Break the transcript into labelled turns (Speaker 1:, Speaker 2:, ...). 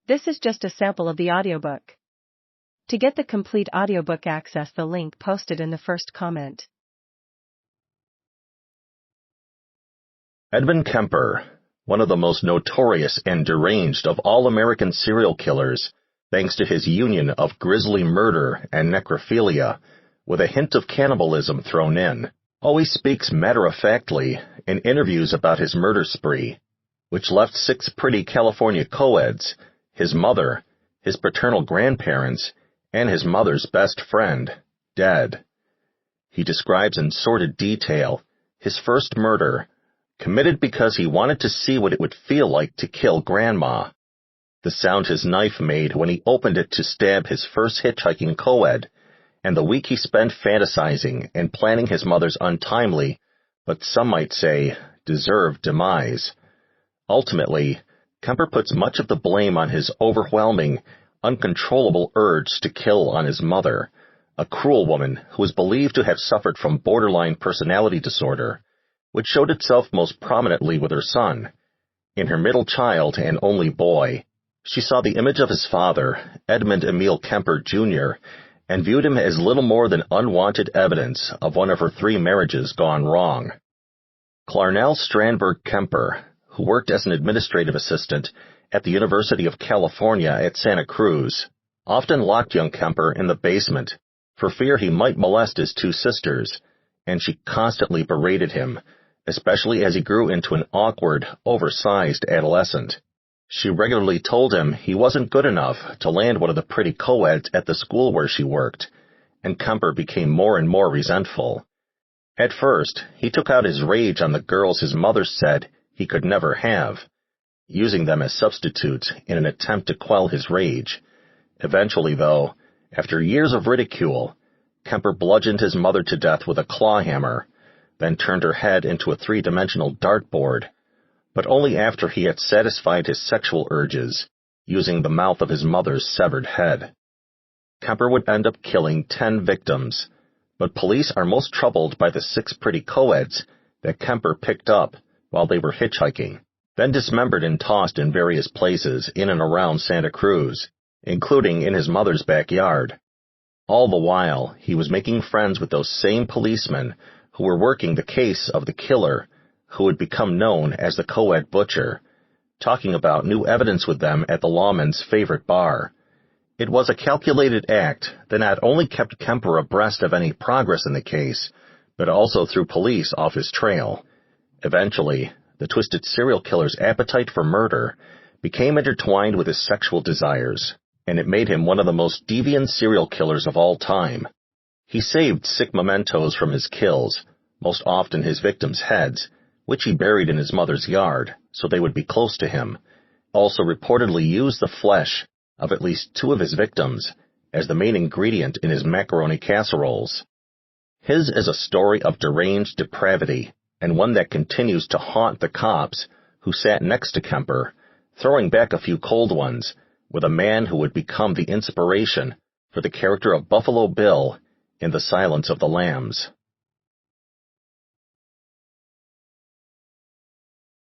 Speaker 1: This is just a sample of the audiobook. To get the complete audiobook, access the link posted in the first comment.
Speaker 2: Edmund Kemper, one of the most notorious and deranged of all American serial killers, thanks to his union of grisly murder and necrophilia, with a hint of cannibalism thrown in, always speaks matter-of-factly in interviews about his murder spree, which left 6 pretty California co-eds, his mother, his paternal grandparents, and his mother's best friend, dead. He describes in sordid detail his first murder, committed because he wanted to see what it would feel like to kill Grandma. The sound his knife made when he opened it to stab his first hitchhiking co-ed, and the week he spent fantasizing and planning his mother's untimely, but some might say, deserved demise. Ultimately, Kemper puts much of the blame on his overwhelming, uncontrollable urge to kill on his mother, a cruel woman who is believed to have suffered from borderline personality disorder, which showed itself most prominently with her son. In her middle child and only boy, she saw the image of his father, Edmund Emil Kemper Jr., and viewed him as little more than unwanted evidence of one of her 3 marriages gone wrong. Clarnell Strandberg Kemper, who worked as an administrative assistant at the University of California at Santa Cruz, often locked young Kemper in the basement for fear he might molest his 2 sisters, and she constantly berated him, especially as he grew into an awkward, oversized adolescent. She regularly told him he wasn't good enough to land one of the pretty co-eds at the school where she worked, and Kemper became more and more resentful. At first, he took out his rage on the girls his mother said he could never have, using them as substitutes in an attempt to quell his rage. Eventually, though, after years of ridicule, Kemper bludgeoned his mother to death with a claw hammer, then turned her head into a 3-dimensional dartboard, but only after he had satisfied his sexual urges, using the mouth of his mother's severed head. Kemper would end up killing 10 victims, but police are most troubled by the 6 pretty co-eds that Kemper picked up while they were hitchhiking, then dismembered and tossed in various places in and around Santa Cruz, including in his mother's backyard. All the while, he was making friends with those same policemen who were working the case of the killer, who would become known as the co-ed butcher, talking about new evidence with them at the lawman's favorite bar. It was a calculated act that not only kept Kemper abreast of any progress in the case, but also threw police off his trail. Eventually, the twisted serial killer's appetite for murder became intertwined with his sexual desires, and it made him one of the most deviant serial killers of all time. He saved sick mementos from his kills, most often his victims' heads, which he buried in his mother's yard so they would be close to him, also reportedly used the flesh of at least 2 of his victims as the main ingredient in his macaroni casseroles. His is a story of deranged depravity, and one that continues to haunt the cops who sat next to Kemper, throwing back a few cold ones, with a man who would become the inspiration for the character of Buffalo Bill in The Silence of the Lambs.